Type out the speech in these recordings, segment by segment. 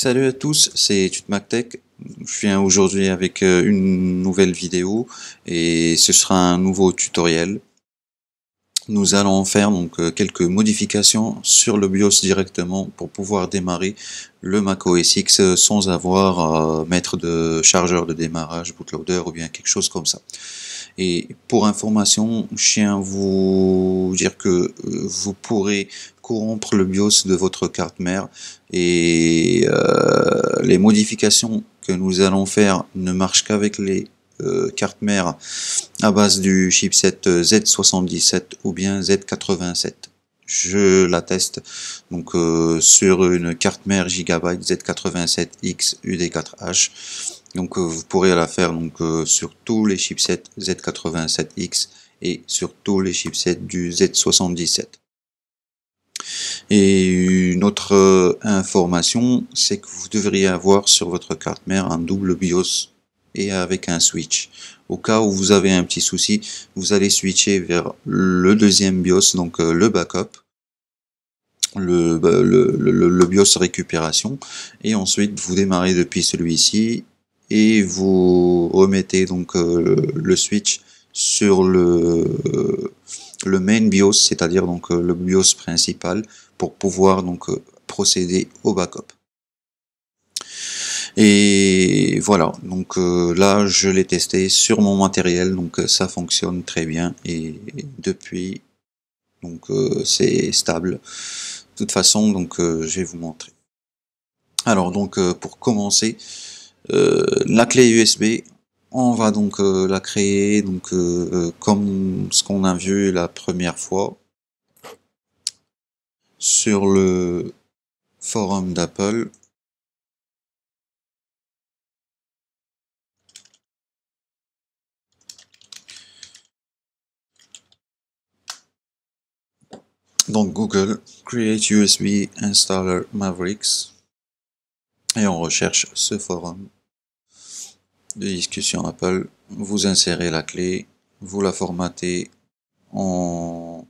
Salut à tous, c'est Tutmactech. Je viens aujourd'hui avec une nouvelle vidéo et ce sera un nouveau tutoriel. Nous allons faire quelques modifications sur le BIOS directement pour pouvoir démarrer le Mac OS X sans avoir à mettre de chargeur de démarrage, bootloader ou bien quelque chose comme ça. Et pour information, je tiens à vous dire que vous pourrez corrompre le BIOS de votre carte mère et les modifications que nous allons faire ne marchent qu'avec les cartes mères à base du chipset Z77 ou bien Z87. Je la teste sur une carte mère Gigabyte Z87X UD4H. Vous pourrez la faire sur tous les chipsets Z87X et sur tous les chipsets du Z77. Et une autre information, c'est que vous devriez avoir sur votre carte mère un double BIOS et avec un switch. Au cas où vous avez un petit souci, vous allez switcher vers le deuxième BIOS, le backup, le BIOS récupération, et ensuite vous démarrez depuis celui-ci et vous remettez le switch sur le main BIOS, c'est-à-dire le BIOS principal, pour pouvoir procéder au backup. Et voilà, là je l'ai testé sur mon matériel, ça fonctionne très bien et depuis c'est stable. De toute façon je vais vous montrer. Alors pour commencer, la clé USB, on va la créer comme ce qu'on a vu la première fois sur le forum d'Apple. Donc Google Create USB Installer Mavericks et on recherche ce forum de discussion Apple. Vous insérez la clé, vous la formatez alors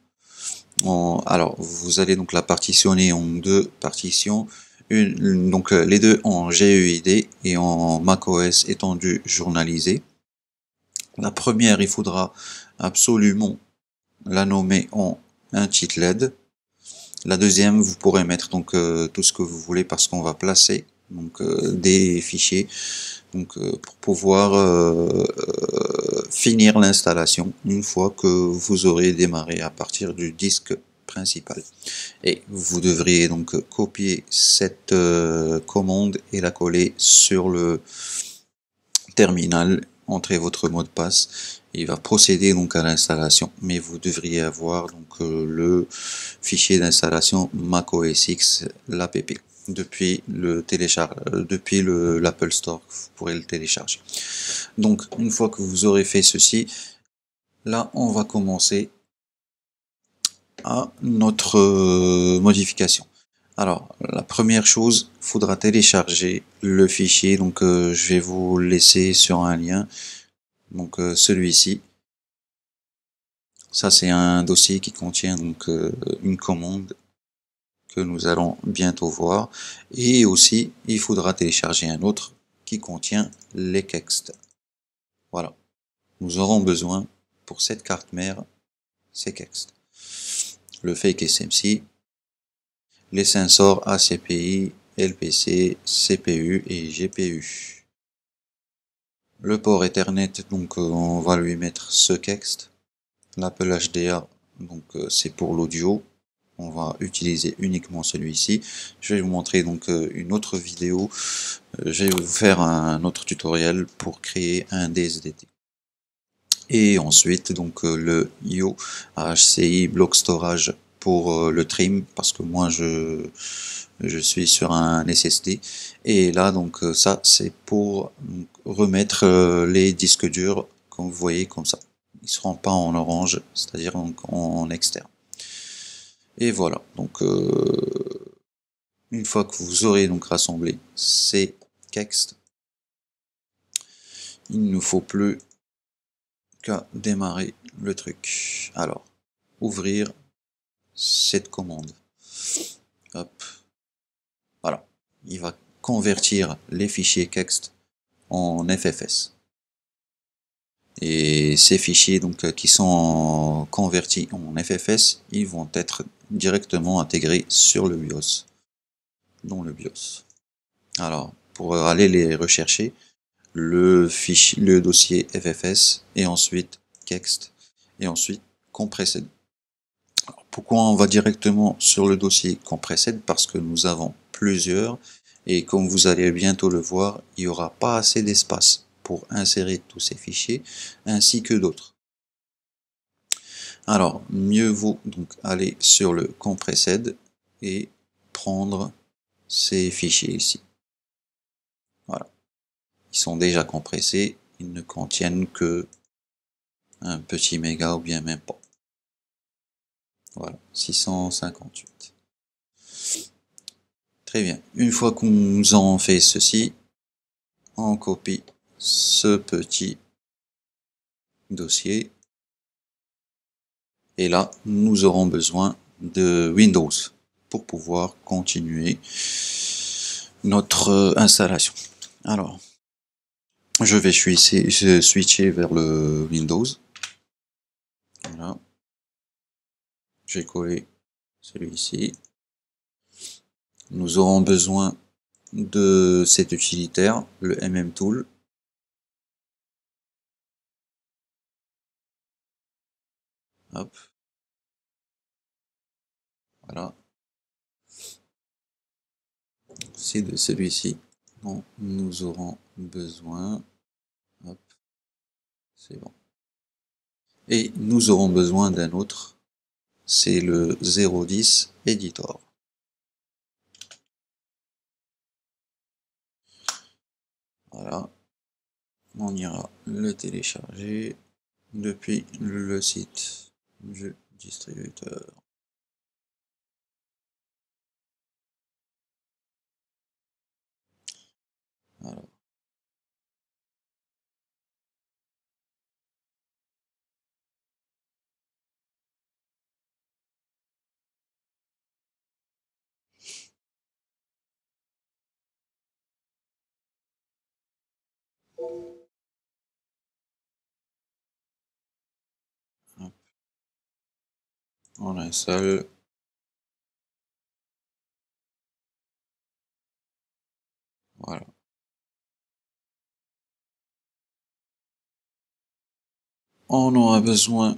vous allez la partitionner en deux partitions, les deux en GUID et en macOS étendu journalisé. La première, il faudra absolument la nommer en un titre LED. La deuxième, vous pourrez mettre tout ce que vous voulez parce qu'on va placer des fichiers pour pouvoir finir l'installation une fois que vous aurez démarré à partir du disque principal. Et vous devriez copier cette commande et la coller sur le terminal. Entrez votre mot de passe, il va procéder à l'installation, mais vous devriez avoir le fichier d'installation macOS X, l'app, depuis l'Apple Store, vous pourrez le télécharger. Donc une fois que vous aurez fait ceci, là on va commencer à notre modification. Alors la première chose, il faudra télécharger le fichier, je vais vous laisser sur un lien, celui-ci. Ça c'est un dossier qui contient une commande que nous allons bientôt voir, et aussi il faudra télécharger un autre qui contient les textes. Voilà, nous aurons besoin pour cette carte mère ces textes: le fake SMC, les sensors ACPI, LPC, CPU et GPU. Le port Ethernet, on va lui mettre ce texte. L'Apple HDA, c'est pour l'audio. On va utiliser uniquement celui-ci. Je vais vous montrer une autre vidéo. Je vais vous faire un autre tutoriel pour créer un DSDT. Et ensuite le IO HCI block storage pour le trim, parce que moi je suis sur un SSD, et là ça c'est pour remettre les disques durs, comme vous voyez, comme ça ils seront pas en orange, c'est-à-dire en externe. Et voilà, une fois que vous aurez rassemblé ces textes, il ne nous faut plus qu'à démarrer le truc. Alors ouvrir cette commande, hop, voilà, il va convertir les fichiers KEXT en FFS. Et ces fichiers donc, qui sont convertis en FFS, ils vont être directement intégrés sur le BIOS, dans le BIOS. Alors, pour aller les rechercher, le dossier FFS, et ensuite KEXT, et ensuite Compressed. Alors, pourquoi on va directement sur le dossier Compressed? Parce que nous avons plusieurs, et comme vous allez bientôt le voir, il n'y aura pas assez d'espace pour insérer tous ces fichiers, ainsi que d'autres. Alors, mieux vaut donc aller sur le Compressed et prendre ces fichiers ici. Voilà. Ils sont déjà compressés, ils ne contiennent que un petit méga ou bien même pas. Voilà, 658. Très bien. Une fois qu'on nous a fait ceci, on copie ce petit dossier. Et là, nous aurons besoin de Windows pour pouvoir continuer notre installation. Alors, je vais switcher vers le Windows. Voilà. J'ai collé celui-ci. Nous aurons besoin de cet utilitaire, le mmtool. Hop. Voilà. C'est de celui-ci dont nous aurons besoin. Hop. C'est bon. Et nous aurons besoin d'un autre. C'est le 010 Editor. Voilà. On ira le télécharger depuis le site du distributeur. Alors. Hop. On installe. Voilà. On aura besoin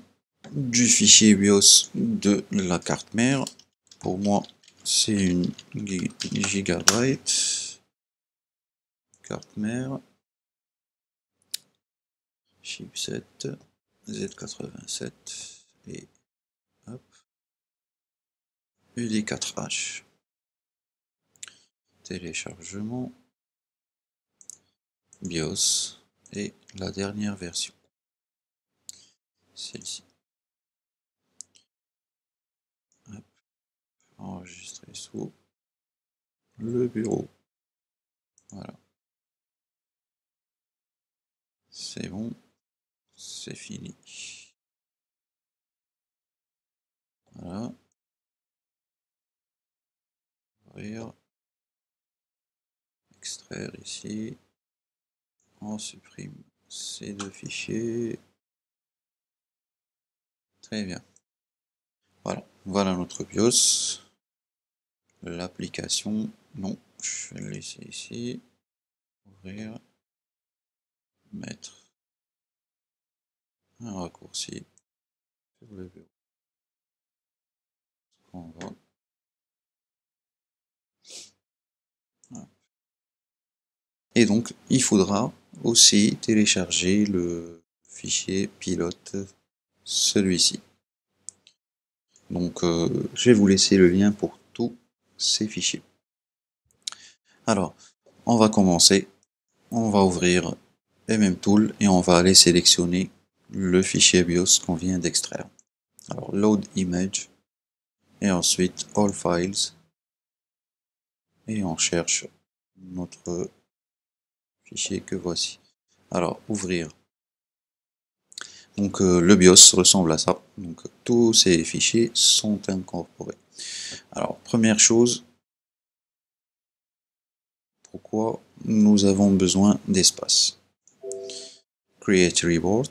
du fichier BIOS de la carte mère. Pour moi, c'est une gigabyte. Carte mère. Chipset Z87 et hop, UD4H. Téléchargement, BIOS et la dernière version, celle-ci. Enregistrer sous le bureau. Voilà. C'est bon, c'est fini. Voilà. Ouvrir. Extraire ici. On supprime ces deux fichiers. Très bien. Voilà. Voilà notre BIOS. L'application, non, je vais le laisser ici. Ouvrir. Mettre un raccourci sur le bureau. On va. Voilà. Et donc, il faudra aussi télécharger le fichier pilote, celui-ci. Donc, je vais vous laisser le lien pour tous ces fichiers. Alors, on va commencer. On va ouvrir mmtool et on va aller sélectionner le fichier BIOS qu'on vient d'extraire. Alors, load image et ensuite all files et on cherche notre fichier que voici. Alors, ouvrir. Donc, le BIOS ressemble à ça. Donc, tous ces fichiers sont incorporés. Alors, première chose, pourquoi nous avons besoin d'espace. Create report.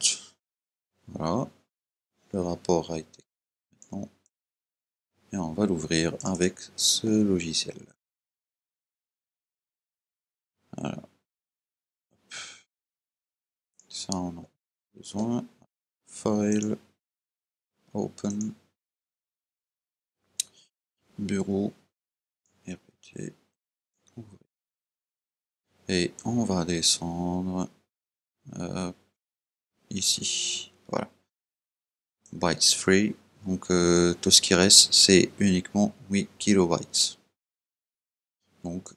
Voilà. Le rapport a été maintenant. Et on va l'ouvrir avec ce logiciel. Voilà. Ça, on en a besoin. File, Open, Bureau, répéter, ouvrir. Et on va descendre ici. Voilà. Bytes free. Donc tout ce qui reste, c'est uniquement 8 kilobytes. Donc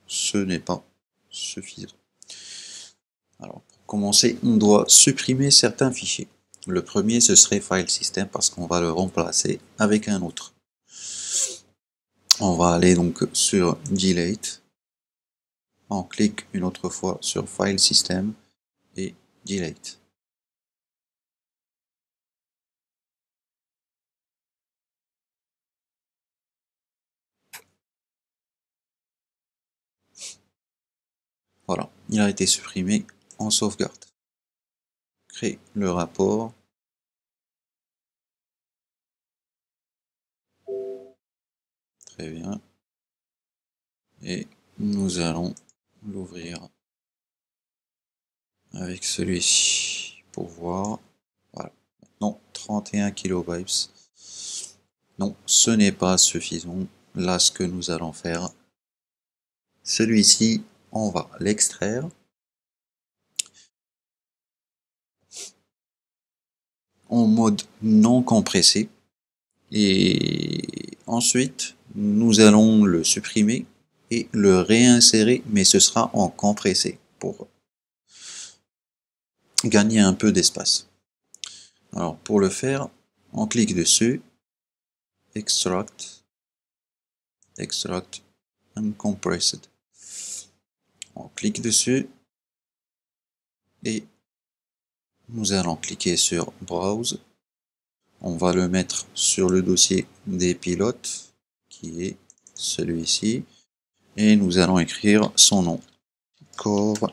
ce n'est pas suffisant. Alors pour commencer, on doit supprimer certains fichiers. Le premier, ce serait file system parce qu'on va le remplacer avec un autre. On va aller donc sur delete. On clique une autre fois sur file system et delete. Voilà, il a été supprimé en sauvegarde. Créer le rapport. Très bien. Et nous allons l'ouvrir avec celui-ci pour voir. Voilà. Maintenant, 31 kilobytes. Non, ce n'est pas suffisant. Là, ce que nous allons faire, celui-ci, on va l'extraire. En mode non compressé. Et ensuite, nous allons le supprimer et le réinsérer, mais ce sera en compressé pour gagner un peu d'espace. Alors pour le faire, on clique dessus, Extract, Extract Uncompressed. On clique dessus et nous allons cliquer sur Browse. On va le mettre sur le dossier des pilotes, qui est celui-ci, et nous allons écrire son nom, core-DXE.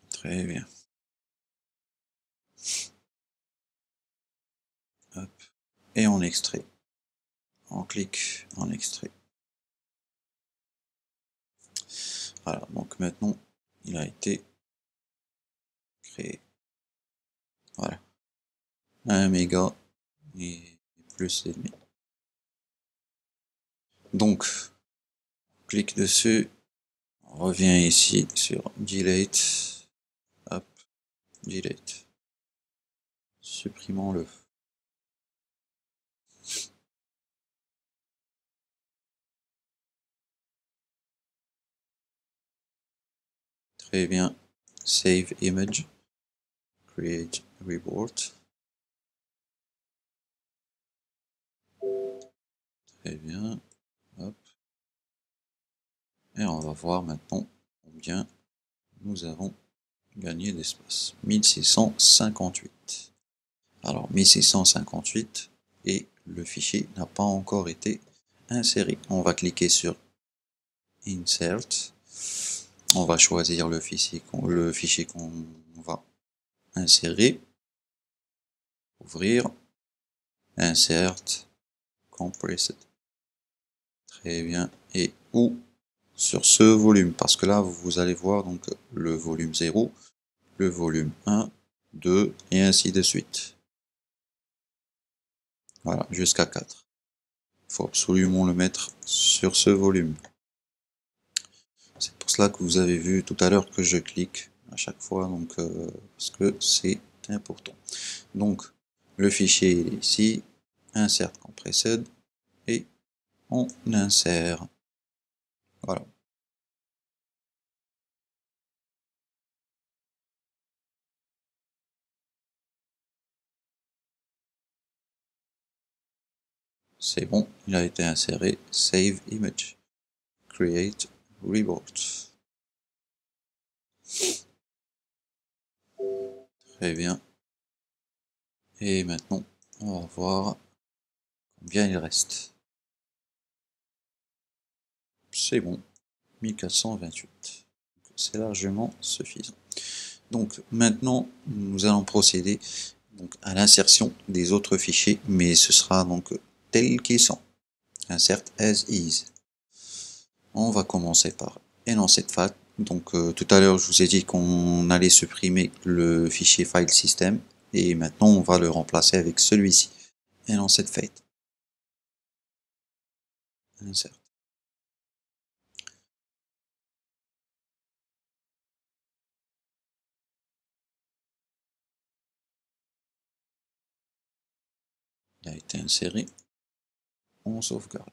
Très bien. Hop. Et on extrait. On clique en extrait. Voilà, donc maintenant, il a été créé. Voilà. 1 méga et plus et demi. Donc, on clique dessus. On revient ici sur Delete. Hop, Delete. Supprimons-le. Très bien. Save image. Create report. Très bien. Hop. Et on va voir maintenant combien nous avons gagné d'espace. 1658. Alors 1658 et le fichier n'a pas encore été inséré. On va cliquer sur Insert. On va choisir le fichier qu'on va insérer. Ouvrir. Insert. Compressed. Très bien. Et où sur ce volume, parce que là vous allez voir donc le volume 0, le volume 1, 2 et ainsi de suite. Voilà, jusqu'à 4. Il faut absolument le mettre sur ce volume. C'est pour cela que vous avez vu tout à l'heure que je clique à chaque fois, donc parce que c'est important. Donc le fichier est ici, insert compressed, et on insère. Voilà. C'est bon, il a été inséré. Save image. Create report. Très bien. Et maintenant, on va voir bien il reste. C'est bon, 1428. C'est largement suffisant. Donc maintenant, nous allons procéder donc à l'insertion des autres fichiers, mais ce sera donc tels qu'ils sont. Insert as is. On va commencer par énoncer de fact. Donc tout à l'heure, je vous ai dit qu'on allait supprimer le fichier file system, et maintenant on va le remplacer avec celui-ci. Énoncer de fait. Insert. Il a été inséré. On sauvegarde.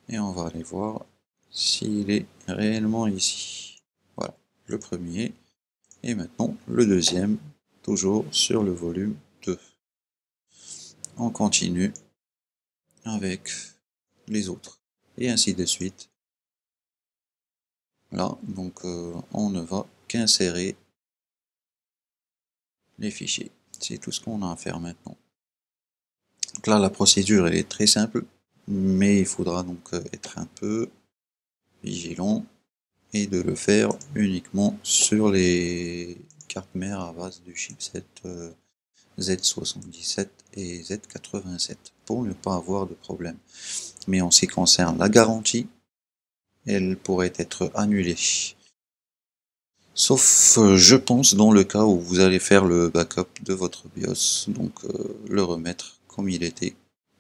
Et on va aller voir s'il est réellement ici. Voilà, le premier. Et maintenant, le deuxième, toujours sur le volume 2. On continue avec les autres. Et ainsi de suite. Là, donc, on ne va qu'insérer les fichiers. C'est tout ce qu'on a à faire maintenant. Donc là, la procédure, elle est très simple, mais il faudra donc être un peu vigilant et de le faire uniquement sur les cartes mères à base du chipset Z77 et Z87 pour ne pas avoir de problème. Mais en ce qui concerne la garantie, elle pourrait être annulée. Sauf, je pense, dans le cas où vous allez faire le backup de votre BIOS, donc le remettre comme il était.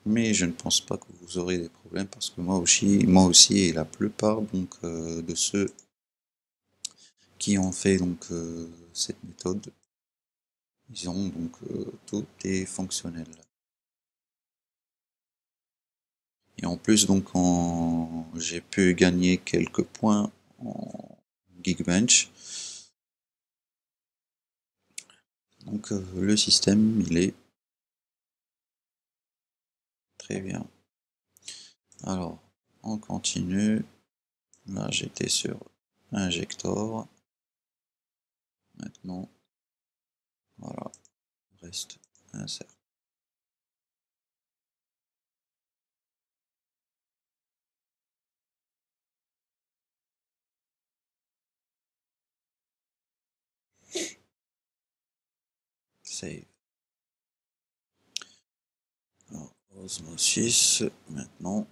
Mais je ne pense pas que vous aurez des problèmes parce que moi aussi et la plupart donc de ceux qui ont fait donc cette méthode, ils ont donc tout est fonctionnel. Et en plus donc j'ai pu gagner quelques points en Geekbench. Donc le système il est très bien. Alors on continue. Là j'étais sur Injector. Maintenant voilà, reste insert. Save. Alors, Osmosis, maintenant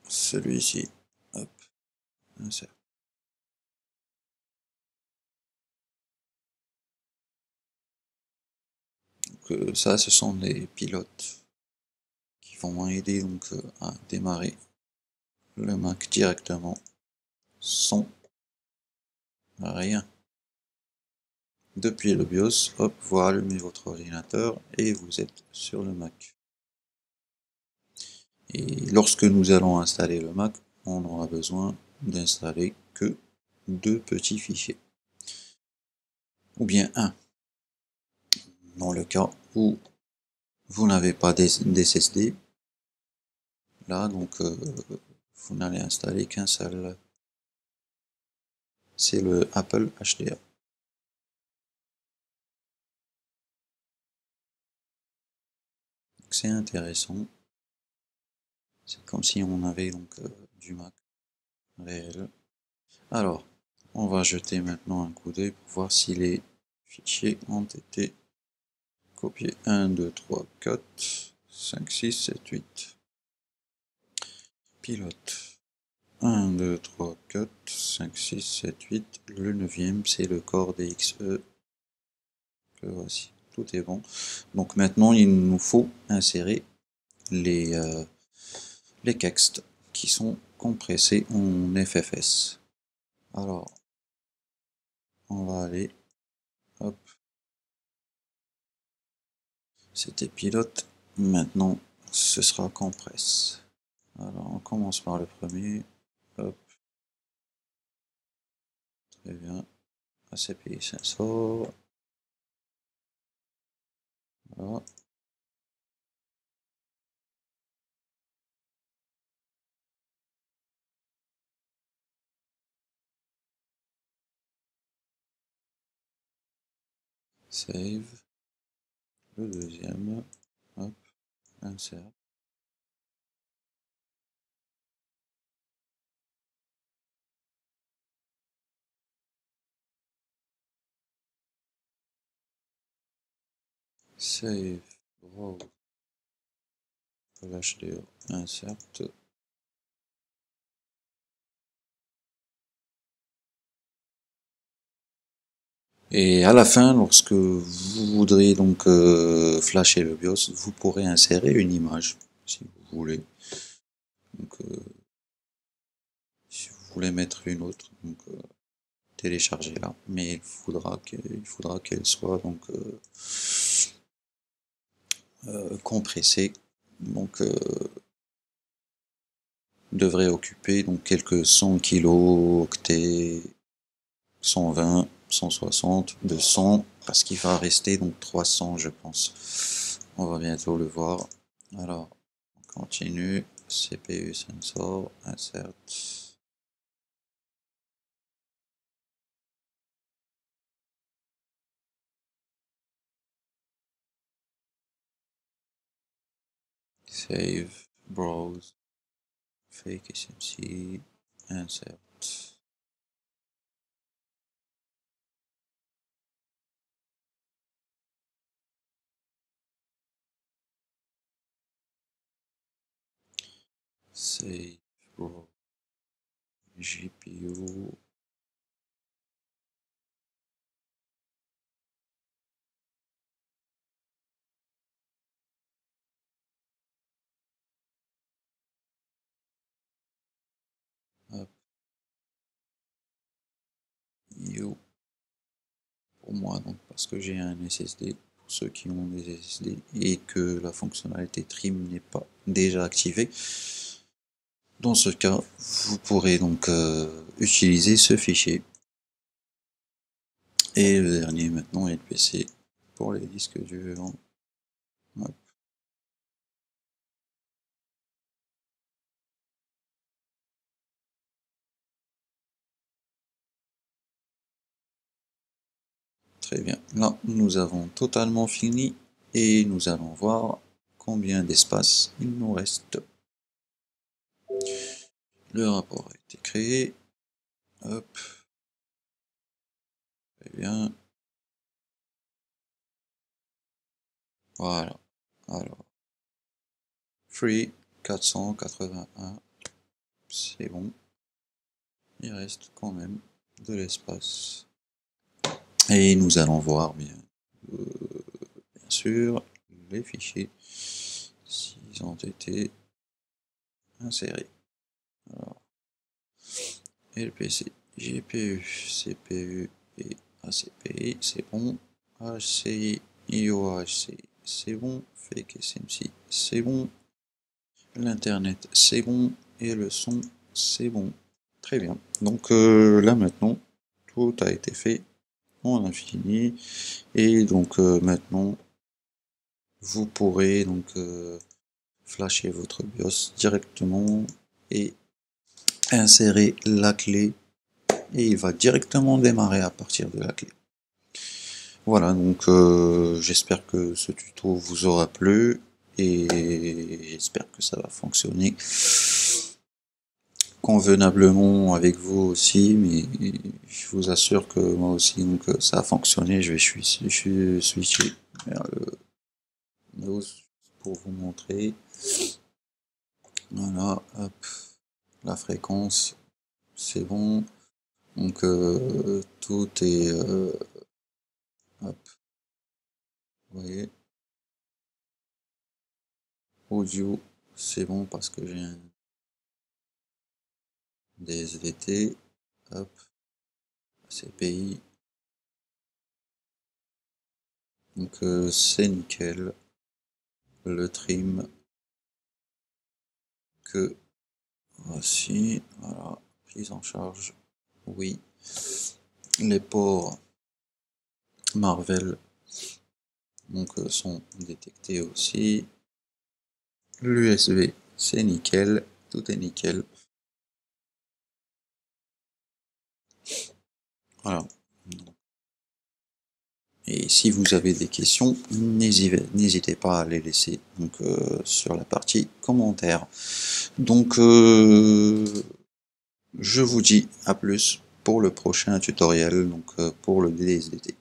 celui-ci. Hop, insert. Donc ça, ce sont les pilotes qui vont aider donc à démarrer le Mac directement sans rien. Depuis le BIOS, hop, vous allumez votre ordinateur et vous êtes sur le Mac. Et lorsque nous allons installer le Mac, on aura besoin d'installer que 2 petits fichiers. Ou bien un, dans le cas où vous n'avez pas d'SSD. Là, donc, vous n'allez installer qu'un seul. C'est le Apple HDA. C'est intéressant. C'est comme si on avait donc du Mac réel. Alors, on va jeter maintenant un coup d'œil pour voir si les fichiers ont été copiés. 1, 2, 3, 4, 5, 6, 7, 8. Pilote. 1, 2, 3, 4, 5, 6, 7, 8. Le 9e, c'est le Core DXE. Le voici. Tout est bon. Donc maintenant, il nous faut insérer les textes qui sont compressés en FFS. Alors, on va aller, hop, c'était pilote, maintenant ce sera compresse. Alors, on commence par le premier, hop, très bien, ACPI sensor, voilà, save, le deuxième, hop, insert, Save, browse, HDR, insert. Et à la fin, lorsque vous voudrez donc flasher le BIOS, vous pourrez insérer une image, si vous voulez. Donc, si vous voulez mettre une autre, donc téléchargez-la, mais il faudra qu'elle soit donc compressée. Donc, devrait occuper donc quelques 100 kilooctets, 120, 160, 200, parce qu'il va rester donc 300, je pense. On va bientôt le voir. Alors, on continue. CPU sensor, insert. Save, browse, fake SMC, insert. Save, browse, GPU. Hop. You. Pour moi, donc, parce que j'ai un SSD. Pour ceux qui ont des SSD et que la fonctionnalité trim n'est pas déjà activée. Dans ce cas, vous pourrez donc utiliser ce fichier. Et le dernier maintenant est le PC pour les disques durs. Hop. Très bien. Là, nous avons totalement fini et nous allons voir combien d'espace il nous reste. Le rapport a été créé. Hop. Très bien. Voilà. Alors, free 481. C'est bon. Il reste quand même de l'espace. Et nous allons voir bien sûr les fichiers s'ils ont été insérés. Alors, LPC, GPU, CPU et ACPI, c'est bon. HCI, IOHCI, c'est bon. Fake SMC, c'est bon. L'internet, c'est bon. Et le son, c'est bon. Très bien. Donc là maintenant, tout a été fait. On a fini. Et donc maintenant, vous pourrez donc flasher votre BIOS directement et insérer la clé et il va directement démarrer à partir de la clé. Voilà, donc j'espère que ce tuto vous aura plu et j'espère que ça va fonctionner convenablement avec vous aussi, mais je vous assure que moi aussi donc ça a fonctionné. Je vais switcher vers le mouse pour vous montrer. Voilà, hop, la fréquence, c'est bon. Donc tout est hop, vous voyez, audio, c'est bon parce que j'ai un DSVT, hop, CPI, donc c'est nickel. Le trim que voici, voilà, prise en charge, oui. Les ports Marvel donc sont détectés aussi. L'USB, c'est nickel, tout est nickel. Voilà. Et si vous avez des questions, n'hésitez pas à les laisser donc, sur la partie commentaires. Donc, je vous dis à plus pour le prochain tutoriel, donc pour le DSDT.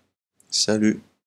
Salut!